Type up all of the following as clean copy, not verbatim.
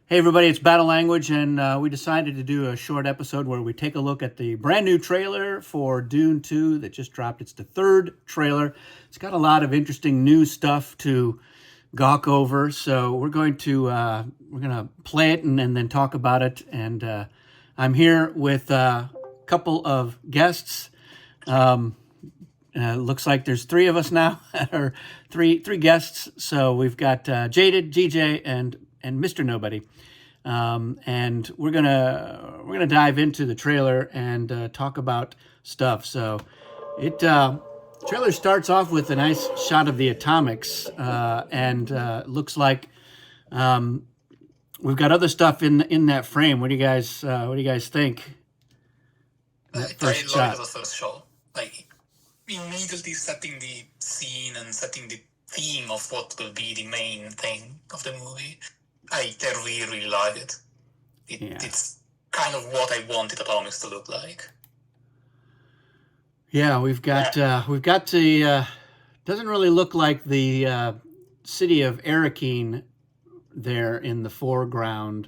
Hey everybody, it's Battle Language, and we decided to do a short episode where we take a look at the brand new trailer for Dune 2 that just dropped. It's the third trailer. It's got a lot of interesting new stuff to gawk over, so we're gonna play it and then talk about it. And I'm here with a couple of guests. Looks like there's three of us now, or three guests. So we've got Jaded, GJ, and Mr. Nobody. And we're gonna dive into the trailer and talk about stuff. So it trailer starts off with a nice shot of the atomics, and looks like we've got other stuff in that frame. What do you guys think? That I first like shot. the first shot. Like, immediately setting the scene and setting the theme of what will be the main thing of the movie. I really like it. Yeah. It's kind of what I wanted atomics to look like. Yeah, we've got the doesn't really look like the city of Arakeen there in the foreground,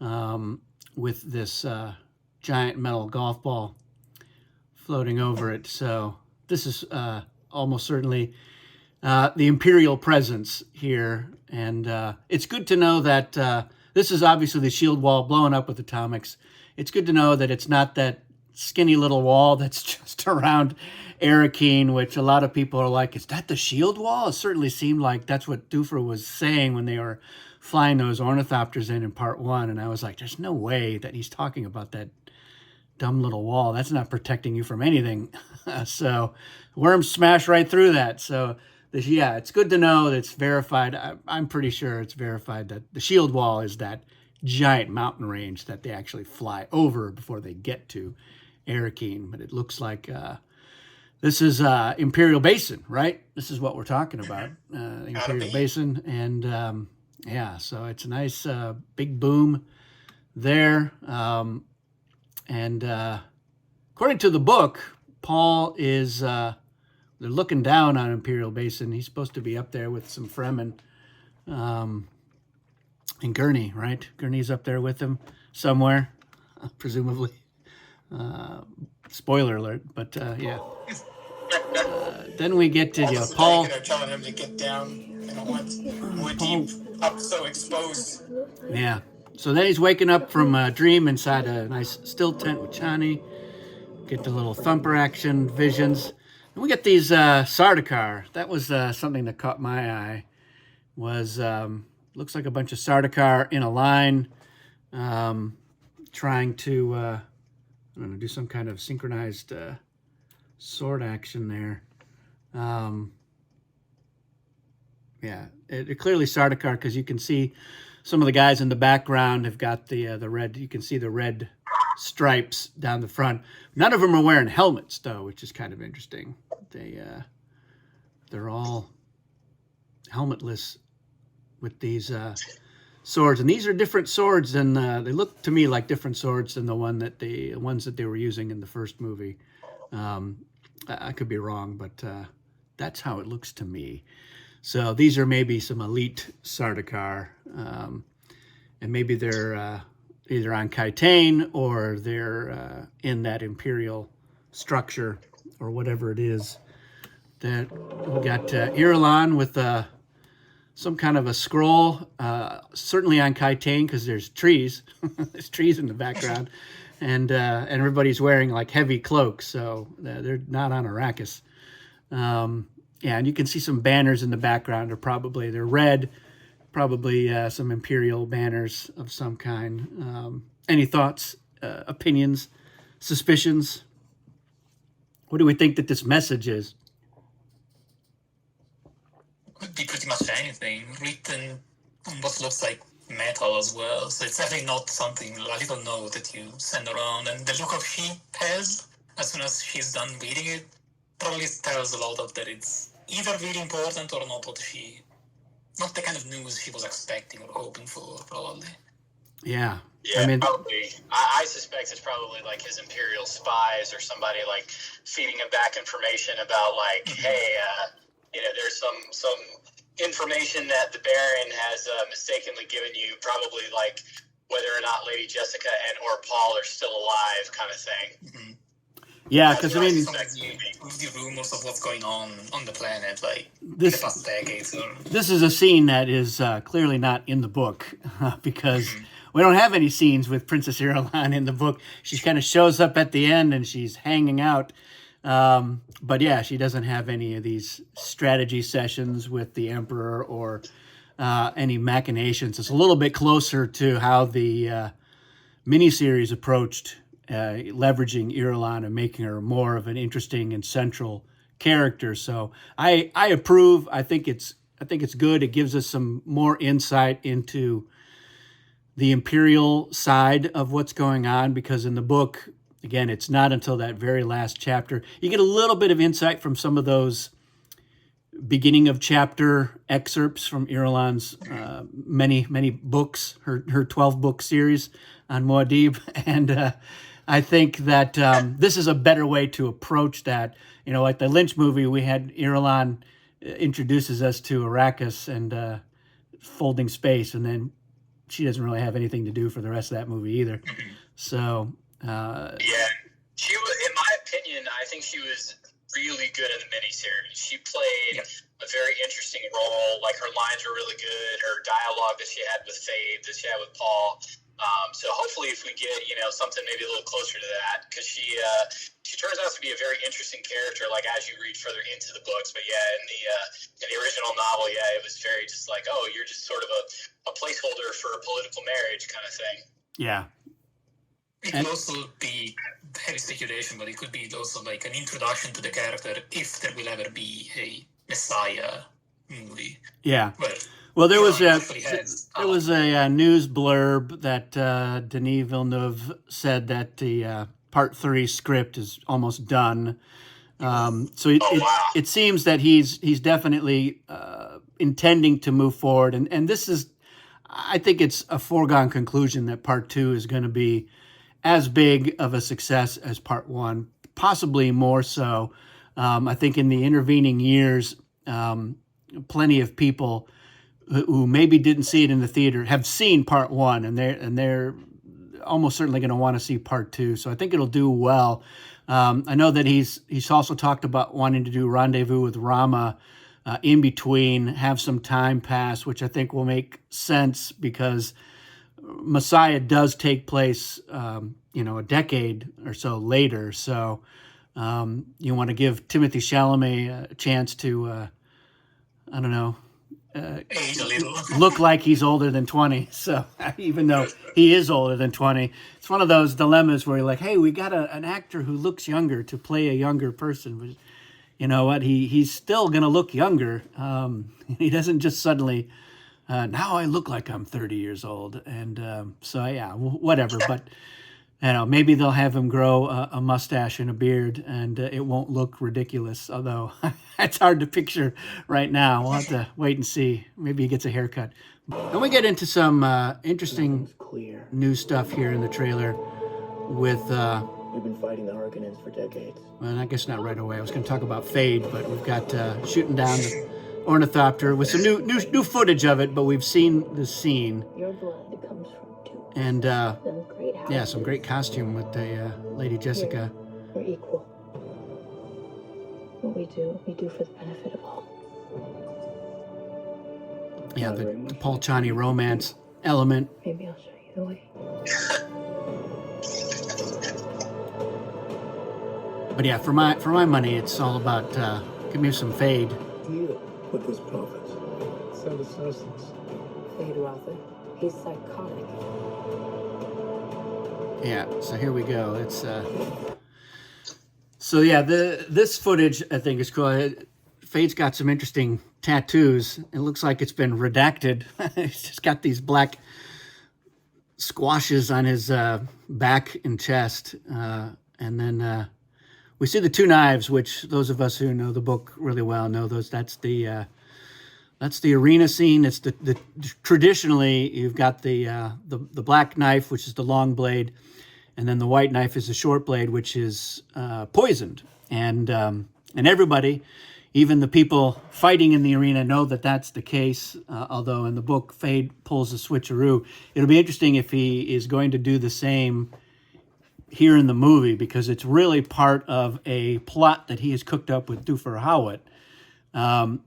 with this giant metal golf ball floating over it. So this is almost certainly the Imperial presence here, and it's good to know that this is obviously the shield wall blowing up with atomics. It's good to know that it's not that skinny little wall that's just around Arakeen, which a lot of people are like, is that the shield wall? It certainly seemed like that's what Duffer was saying when they were flying those ornithopters in part one, and I was like, there's no way that he's talking about that dumb little wall. That's not protecting you from anything. So worms smash right through that. So yeah, it's good to know that it's verified. I'm pretty sure it's verified that the shield wall is that giant mountain range that they actually fly over before they get to Arakeen. But it looks like this is Imperial Basin, right? This is what we're talking about, Imperial Basin. And yeah, so it's a nice big boom there. And according to the book, Paul is, they're looking down on Imperial Basin. He's supposed to be up there with some Fremen, and Gurney, right? Gurney's up there with him somewhere, presumably. Spoiler alert, but yeah. Then we get to Paul. They're telling him to get down. They don't want more deep, up so exposed. Yeah. So then he's waking up from a dream inside a nice still tent with Chani. Get the little thumper action visions. And we get these Sardaukar. That was something that caught my eye. Was looks like a bunch of Sardaukar in a line, trying to I don't know, do some kind of synchronized sword action there. Yeah, it clearly Sardaukar, because you can see some of the guys in the background have got the red. You can see the red stripes down the front. None of them are wearing helmets though, which is kind of interesting. They're all helmetless with these swords, and these are different swords than they look to me like different swords than the ones that they were using in the first movie. I could be wrong, but that's how it looks to me. So these are maybe some elite Sardaukar, and maybe they're either on Kaitain or they're in that Imperial structure or whatever it is. That we got Irulan with some kind of a scroll, certainly on Kaitain, because there's trees. There's trees in the background, and everybody's wearing like heavy cloaks, so they're not on Arrakis. Yeah, and you can see some banners in the background. They're red, probably some Imperial banners of some kind. Any thoughts, opinions, suspicions? What do we think that this message is? Could be pretty much anything, written on what looks like metal as well. So it's definitely not something, a little note that you send around. And the look of she has, as soon as she's done reading it, probably tells a lot of that it's either really important or not not the kind of news she was expecting or hoping for, probably. Yeah. Yeah, I mean, probably. I suspect it's probably like his Imperial spies or somebody like feeding him back information about like, hey, there's some information that the Baron has mistakenly given you, probably like whether or not Lady Jessica and or Paul are still alive, kind of thing. Mm-hmm. Yeah, because I mean, the rumors of what's going on the planet, like in the past decades. This is a scene that is clearly not in the book because we don't have any scenes with Princess Irulan in the book. She kind of shows up at the end and she's hanging out. But yeah, she doesn't have any of these strategy sessions with the Emperor or any machinations. It's a little bit closer to how the miniseries approached leveraging Irulan and making her more of an interesting and central character. So I approve. I think it's good. It gives us some more insight into the Imperial side of what's going on, because in the book, again, it's not until that very last chapter you get a little bit of insight from some of those beginning of chapter excerpts from Irulan's many books, her 12-book series on Muad'Dib, and I think that this is a better way to approach that. You know, like the Lynch movie, we had Irulan introduces us to Arrakis and folding space, and then she doesn't really have anything to do for the rest of that movie either. So yeah, she was, in my opinion, I think she was really good in the miniseries. She played a very interesting role. Like, her lines were really good. Her dialogue that she had with Feyd, that she had with Paul. So hopefully, if we get something maybe a little closer to that, because she turns out to be a very interesting character. Like, as you read further into the books, but yeah, in the original novel, yeah, it was very just like, oh, you're just sort of a placeholder for a political marriage kind of thing. Yeah. It could also be heavy speculation, but it could be also like an introduction to the character if there will ever be a Messiah movie. Yeah. Well, there was a news blurb that Denis Villeneuve said that the Part 3 script is almost done. So it seems that he's definitely intending to move forward, and this is, I think it's a foregone conclusion that Part 2 is going to be as big of a success as Part 1, possibly more so. I think in the intervening years, plenty of people who maybe didn't see it in the theater have seen Part 1, and they're almost certainly going to want to see Part 2. So I think it'll do well. I know that he's also talked about wanting to do Rendezvous with Rama in between, have some time pass, which I think will make sense because Messiah does take place, a decade or so later. So you want to give Timothée Chalamet a chance to, age a little. look like he's older than 20. So even though he is older than 20, it's one of those dilemmas where you're like, hey, we got an actor who looks younger to play a younger person. But you know what? He's still going to look younger. He doesn't just suddenly, now I look like I'm 30 years old. And so, yeah, whatever. But, maybe they'll have him grow a mustache and a beard and it won't look ridiculous. Although it's hard to picture right now. We'll have to wait and see. Maybe he gets a haircut. And we get into some interesting new stuff here in the trailer with... We've been fighting the Harkonnens for decades. Well, I guess not right away. I was going to talk about Feyd, but we've got shooting down the ornithopter with some new footage of it, but we've seen the scene. Your blood comes from Dune. And, Great houses. some great costume with the Lady Jessica. We're equal. What we do for the benefit of all. Yeah, the Paul Chani romance element. Maybe I'll show you the way. But yeah, for my money, it's all about give me some Feyd. Deal with those prophets. Send assassins. Feyd-Rautha. He's psychotic. Yeah, so here we go. It's so yeah, this footage I think is cool. Feyd's got some interesting tattoos. It looks like it's been redacted. He's just got these black squashes on his back and chest, and then we see the two knives, which those of us who know the book really well know those. That's the arena scene. It's the traditionally you've got the black knife, which is the long blade, and then the white knife is the short blade, which is poisoned. And everybody, even the people fighting in the arena know that that's the case. Although in the book, Feyd pulls a switcheroo. It'll be interesting if he is going to do the same here in the movie, because it's really part of a plot that he has cooked up with Thufir Hawat.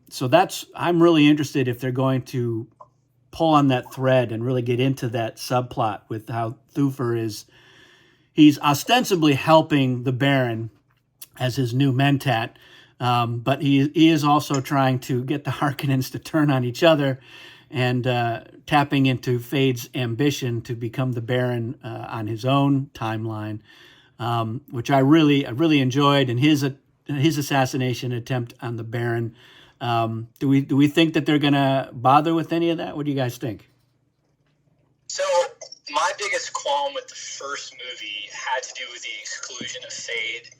So I'm really interested if they're going to pull on that thread and really get into that subplot with how Thufir he's ostensibly helping the Baron as his new mentat, but he is also trying to get the Harkonnens to turn on each other, and tapping into Feyd's ambition to become the Baron on his own timeline, which I really enjoyed, and his assassination attempt on the Baron. Do we think that they're going to bother with any of that? What do you guys think? So my biggest qualm with the first movie had to do with the exclusion of Feyd.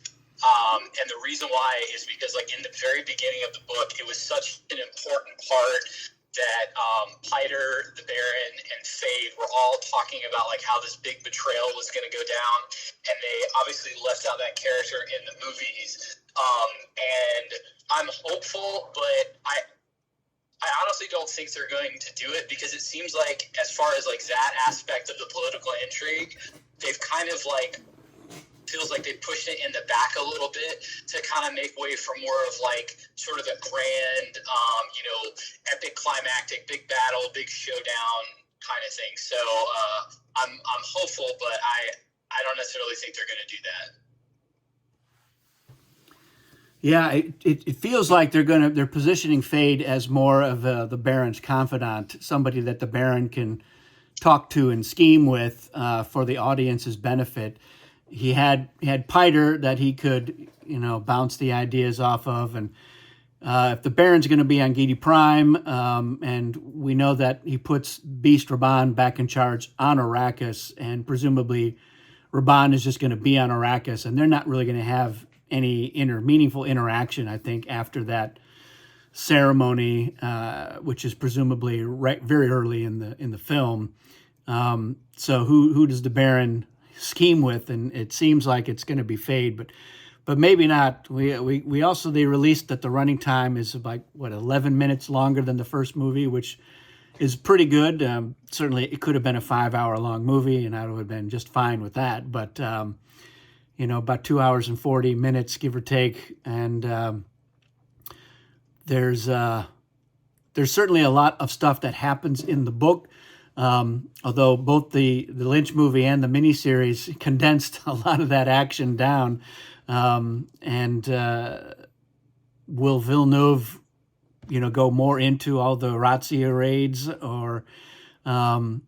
And the reason why is because, like, in the very beginning of the book, it was such an important part that Piter, the Baron, and Feyd were all talking about, like, how this big betrayal was going to go down, and they obviously left out that character in the movies. And I'm hopeful, but I honestly don't think they're going to do it, because it seems like, as far as, like, that aspect of the political intrigue, they've kind of, like, feels like they pushed it in the back a little bit to kind of make way for more of, like, sort of a grand, epic climactic, big battle, big showdown kind of thing. So I'm hopeful, but I don't necessarily think they're going to do that. Yeah, it feels like they're positioning Feyd as more of the Baron's confidant, somebody that the Baron can talk to and scheme with for the audience's benefit. He had Piter that he could, bounce the ideas off of, and if the Baron's going to be on Giedi Prime, and we know that he puts Beast Raban back in charge on Arrakis, and presumably Raban is just going to be on Arrakis, and they're not really going to have any meaningful interaction, I think, after that ceremony, which is presumably very early in the film. So who does the Baron scheme with? And it seems like it's going to be Feyd, but maybe not. We also, they released that the running time is like 11 minutes longer than the first movie, which is pretty good. Certainly, it could have been a 5-hour long movie, and I would have been just fine with that. But about 2 hours and 40 minutes, give or take, and there's certainly a lot of stuff that happens in the book. Although both the Lynch movie and the miniseries condensed a lot of that action down, and will Villeneuve, go more into all the Razzia raids, or the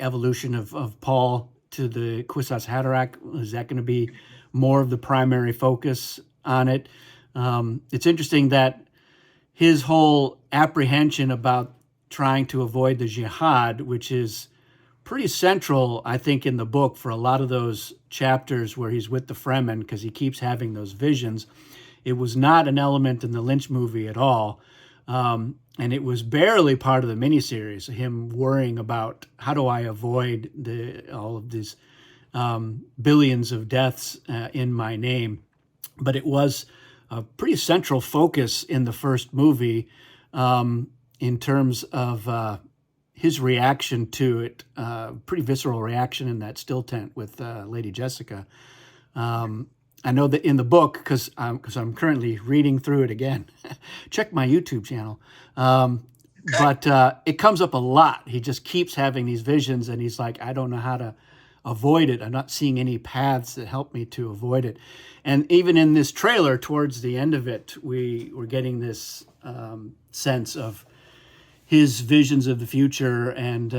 evolution of Paul to the Kwisatz Haderach? Is that going to be more of the primary focus on it? It's interesting that his whole apprehension about trying to avoid the Jihad, which is pretty central, I think, in the book for a lot of those chapters where he's with the Fremen, because he keeps having those visions. It was not an element in the Lynch movie at all. And it was barely part of the miniseries, him worrying about how do I avoid all of these billions of deaths in my name. But it was a pretty central focus in the first movie, in terms of his reaction to it, pretty visceral reaction in that still tent with Lady Jessica. I know that in the book, because I'm currently reading through it again. Check my YouTube channel. But it comes up a lot. He just keeps having these visions, and he's like, I don't know how to avoid it. I'm not seeing any paths that help me to avoid it. And even in this trailer, towards the end of it, we're getting this sense of his visions of the future, and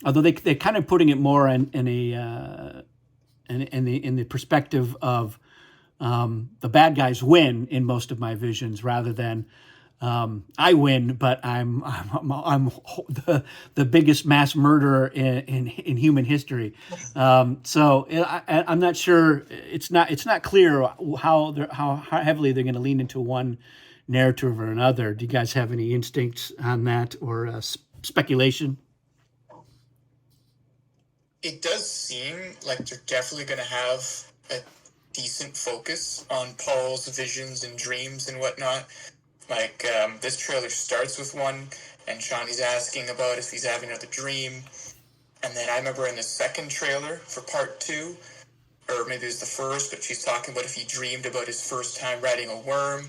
although they're kind of putting it more in the perspective of the bad guys win in most of my visions, rather than I win, but I'm the biggest mass murderer in human history. So I'm not sure. It's not clear how heavily they're going to lean into one narrative or another. Do you guys have any instincts on that, or speculation? It does seem like they're definitely going to have decent focus on Paul's visions and dreams and whatnot. Like, this trailer starts with one, and Shawnee's asking about if he's having another dream. And then I remember in the second trailer for part 2, or maybe it was the first, but she's talking about if he dreamed about his first time riding a worm.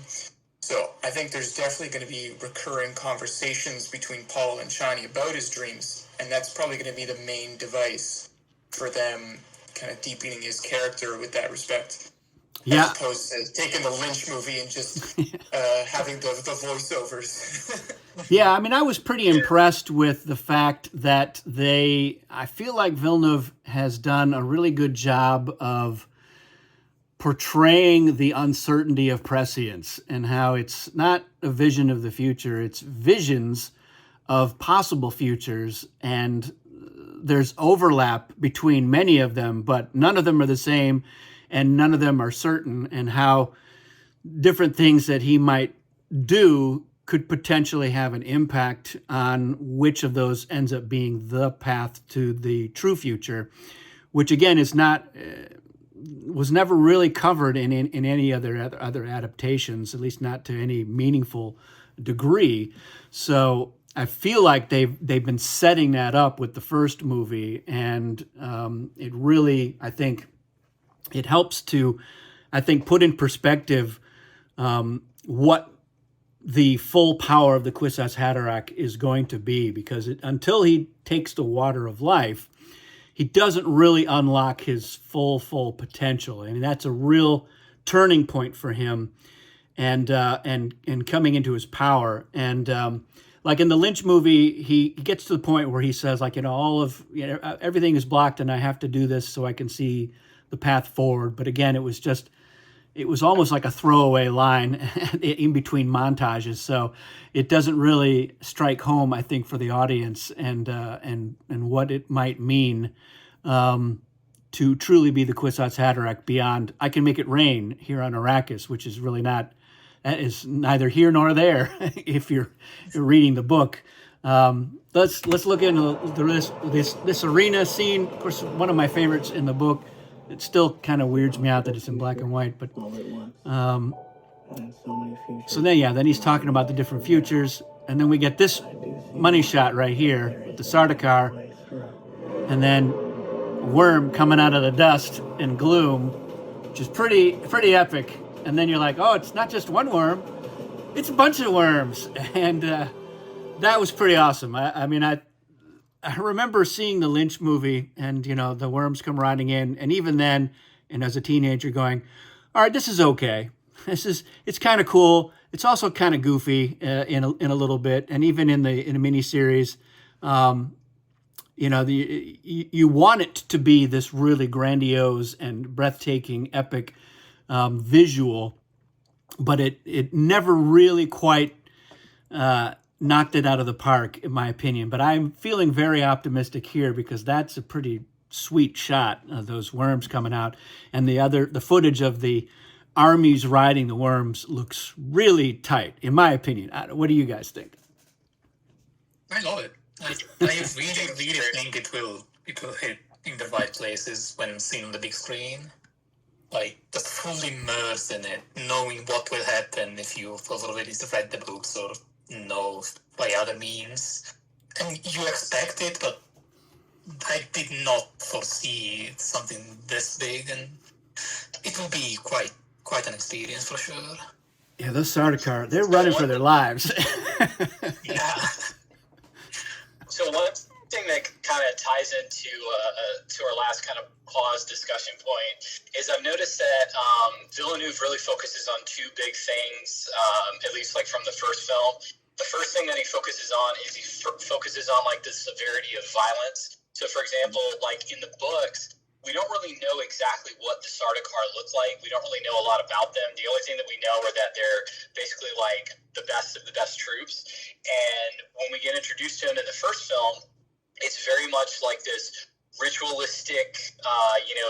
So I think there's definitely going to be recurring conversations between Paul and Shawnee about his dreams, and that's probably going to be the main device for them kind of deepening his character with that respect. Yeah. As opposed to taking the Lynch movie and just having the voiceovers. Yeah, I mean, I was pretty impressed with the fact that I feel like Villeneuve has done a really good job of portraying the uncertainty of prescience and how it's not a vision of the future, it's visions of possible futures, and there's overlap between many of them, but none of them are the same and none of them are certain, and how different things that he might do could potentially have an impact on which of those ends up being the path to the true future, which again is not was never really covered in any other adaptations, at least not to any meaningful degree. So I feel like they've been setting that up with the first movie, and it really, I think, it helps to, I think, put in perspective what the full power of the Kwisatz Haderach is going to be, because until he takes the water of life, he doesn't really unlock his full potential. I mean, that's a real turning point for him, and coming into his power. And like in the Lynch movie, he gets to the point where he says, like, everything is blocked, and I have to do this so I can see the path forward. But again, it was almost like a throwaway line in between montages, so it doesn't really strike home, I think, for the audience, and what it might mean to truly be the Kwisatz Haderach beyond "I can make it rain" here on Arrakis, which is really not. That is neither here nor there if you're reading the book. Let's look into this arena scene. Of course, one of my favorites in the book. It still kind of weirds me out that it's in black and white, but so then he's talking about the different futures, and then we get this money shot right here with the Sardaukar, and then a worm coming out of the dust and gloom, which is pretty epic. And then you're like, oh, it's not just one worm, it's a bunch of worms, and that was pretty awesome. I mean, I remember seeing the Lynch movie, and the worms come riding in, and even then, and as a teenager, going, "All right, this is okay. It's kind of cool. It's also kind of goofy in a little bit, and even in a miniseries, you want it to be this really grandiose and breathtaking, epic visual, but it never really quite." Knocked it out of the park, in my opinion. But I'm feeling very optimistic here, because that's a pretty sweet shot of those worms coming out, and the footage of the armies riding the worms looks really tight, in my opinion. What do you guys think? I love it. I really think it will hit in the right places when seen on the big screen. Like, just fully immersed in it, knowing what will happen if you've already read the books or know by other means. And you expect it, but I did not foresee something this big, and it will be quite an experience for sure. Yeah, those Sardaukar, they're running for their lives. Yeah. So one thing that kind of ties into to our last kind of pause discussion point is I've noticed that Villeneuve really focuses on two big things, at least like from the first film. The first thing that he focuses on is he focuses on like the severity of violence. So for example, like in the books, we don't really know exactly what the Sardaukar look like. We don't really know a lot about them. The only thing that we know are that they're basically like the best of the best troops. And when we get introduced to them in the first film, it's very much like this ritualistic,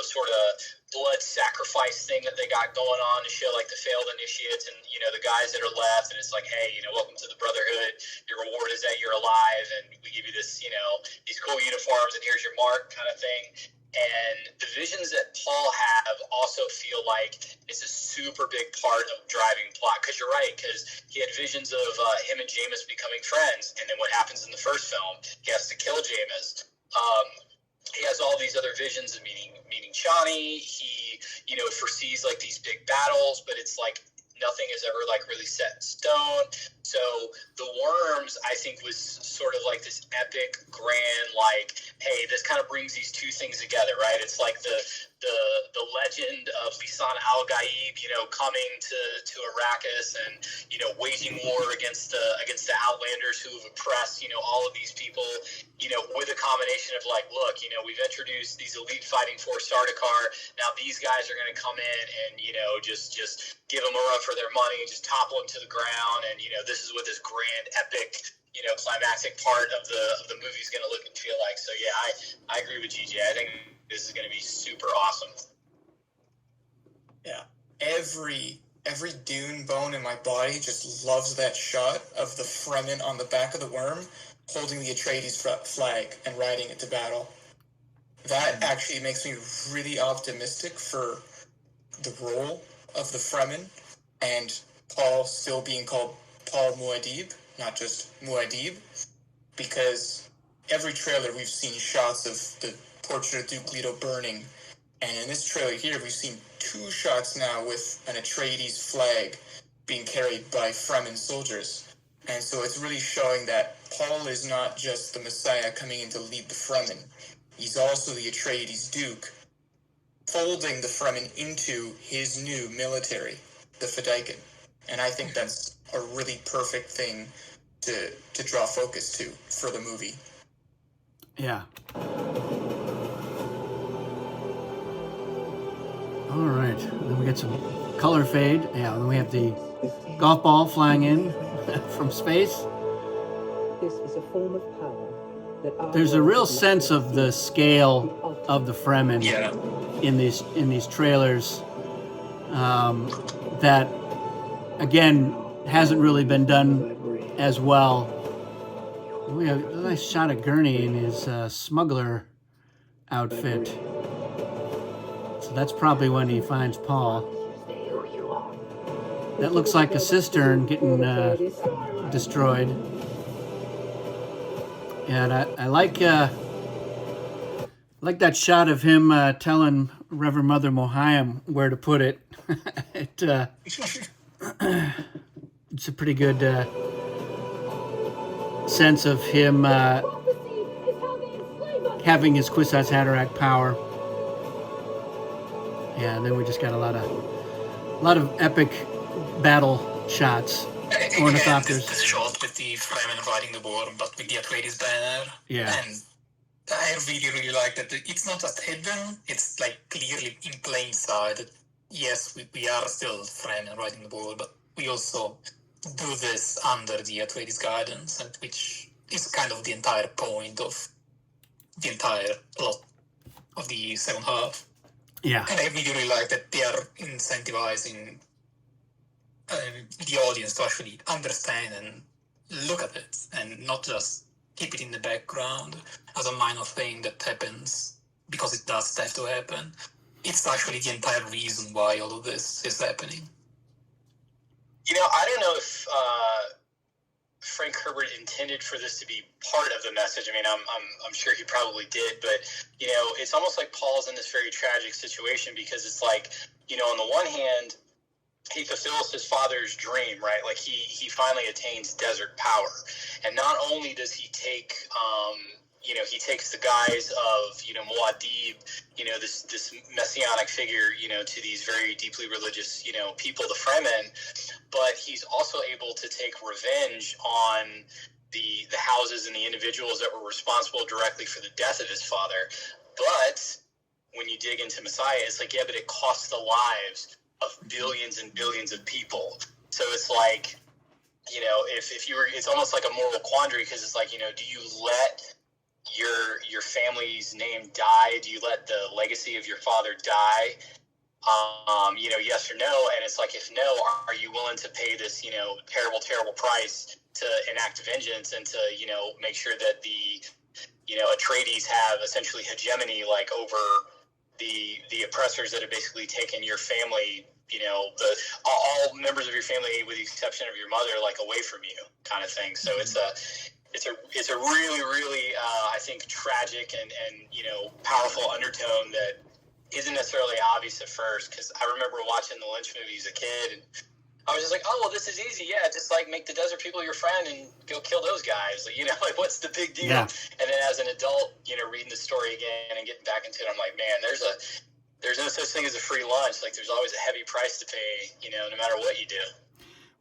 sort of blood sacrifice thing that they got going on to show like the failed initiates and, the guys that are left. And it's like, hey, welcome to the Brotherhood. Your reward is that you're alive, and we give you this, these cool uniforms, and here's your mark kind of thing. And the visions that Paul have also feel like it's a super big part of driving plot. Because you're right, because he had visions of him and Jameis becoming friends, and then what happens in the first film, he has to kill Jameis. He has all these other visions of meeting Chani. He, foresees like these big battles, but it's like nothing is ever like really set in stone. So the Worms, I think, was sort of like this epic, grand, like, hey, this kind of brings these two things together, right? It's like the legend of Lisan al-Gaib, coming to Arrakis and waging war against the Outlanders who have oppressed all of these people, with a combination of like, look, we've introduced these elite fighting force Sardaukar. Now these guys are going to come in and just give them a run for their money, just topple them to the ground, and this is what this grand epic climactic part of the movie is going to look and feel like. So yeah, I agree with GJ. I think this is going to be super awesome. Yeah, every Dune bone in my body just loves that shot of the Fremen on the back of the worm holding the Atreides flag and riding it to battle. That actually makes me really optimistic for the role of the Fremen and Paul still being called Paul Muad'Dib, not just Muad'Dib, because every trailer we've seen shots of the portrait of Duke Leto burning, and in this trailer here we've seen 2 shots now with an Atreides flag being carried by Fremen soldiers. And so it's really showing that Paul is not just the Messiah coming in to lead the Fremen. He's also the Atreides Duke, folding the Fremen into his new military, the Fedaykin. And I think that's a really perfect thing to draw focus to for the movie. Yeah. All right. Then we get some color fade. Yeah, and then we have the golf ball flying in from space. This is a form of power that There's a real sense of the scale of the Fremen in these trailers that, again, hasn't really been done as well. We have a nice shot of Gurney in his smuggler outfit. So that's probably when he finds Paul. That looks like a cistern getting destroyed. And I like that shot of him telling Reverend Mother Mohayim where to put it. It's a pretty good sense of him having his Kwisatz Haderach power. Yeah, and then we just got a lot of epic battle shots. Ornithopters. This shot with the Fremen riding the war, but with the Atreides banner. Yeah. And I really like that it's not just hidden, it's like clearly in plain sight. That, yes, we are still Fremen riding the war, but we also do this under the Atreides guidance, and which is kind of the entire point of the entire plot of the second half. Yeah. And I really like that they are incentivizing the audience to actually understand and look at it, and not just keep it in the background as a minor thing that happens because it does have to happen. It's actually the entire reason why all of this is happening. I don't know if Frank Herbert intended for this to be part of the message. I mean, I'm sure he probably did, but it's almost like Paul's in this very tragic situation because it's like, on the one hand, he fulfills his father's dream, right? Like he finally attains desert power, and not only does he take, he takes the guise of Muad'Dib, this messianic figure, to these very deeply religious, people, the Fremen, but he's also able to take revenge on the houses and the individuals that were responsible directly for the death of his father. But when you dig into Messiah, it's like, yeah, but it costs the lives of billions and billions of people. So it's like, if you were, it's almost like a moral quandary, because it's like, do you let your family's name die? Do you let the legacy of your father die? Yes or no? And it's like, if no, are you willing to pay this, terrible price to enact vengeance and to, make sure that the Atreides have essentially hegemony, like, over the oppressors that have basically taken your family, all members of your family, with the exception of your mother, like, away from you, kind of thing. So it's a really, really, I think, tragic and powerful undertone that isn't necessarily obvious at first. Because I remember watching the Lynch movies as a kid, and I was just like, oh, well, this is easy. Yeah, just, like, make the desert people your friend and go kill those guys. Like, what's the big deal? Yeah. And then as an adult, reading the story again and getting back into it, I'm like, man, there's no such thing as a free lunch. Like, there's always a heavy price to pay, no matter what you do.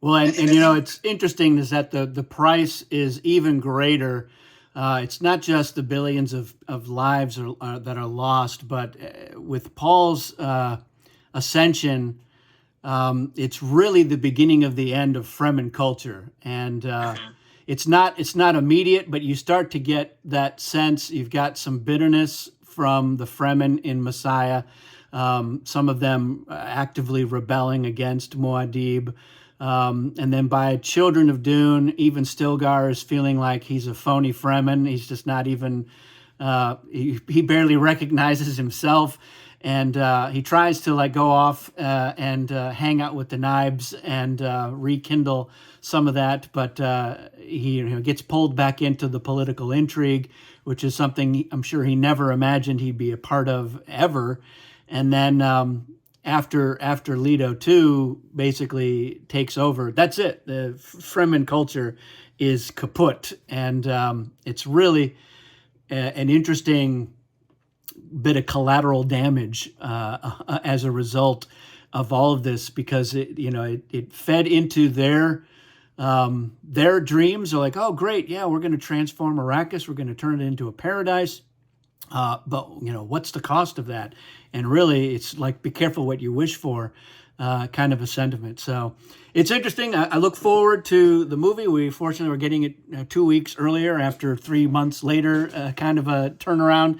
Well, and it's interesting is that the price is even greater. It's not just the billions of lives that are lost, but with Paul's ascension, it's really the beginning of the end of Fremen culture, and it's not immediate, but you start to get that sense. You've got some bitterness from the Fremen in Messiah, some of them actively rebelling against Muad'Dib, and then by Children of Dune, even Stilgar is feeling like he's a phony Fremen. He's just not even. He barely recognizes himself. And he tries to, like, go off and hang out with the Nibes and rekindle some of that, but he gets pulled back into the political intrigue, which is something I'm sure he never imagined he'd be a part of ever. And then after Leto 2 basically takes over, that's it. The Fremen culture is kaput, and it's really an interesting bit of collateral damage as a result of all of this, because it fed into their dreams. They're like, oh great, yeah, we're going to transform Arrakis, we're going to turn it into a paradise, but what's the cost of that? And really, it's like, be careful what you wish for, kind of a sentiment. So it's interesting. I look forward to the movie. Fortunately, we're getting it 2 weeks earlier after 3 months later, kind of a turnaround.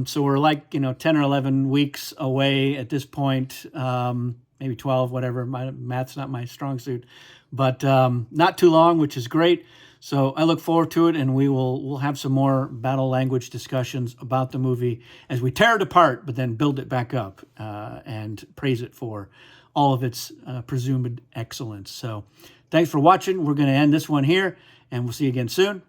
So we're like, 10 or 11 weeks away at this point, maybe 12, whatever. My math's not my strong suit, but not too long, which is great. So I look forward to it, and we'll have some more battle language discussions about the movie as we tear it apart, but then build it back up and praise it for all of its presumed excellence. So thanks for watching. We're going to end this one here, and we'll see you again soon.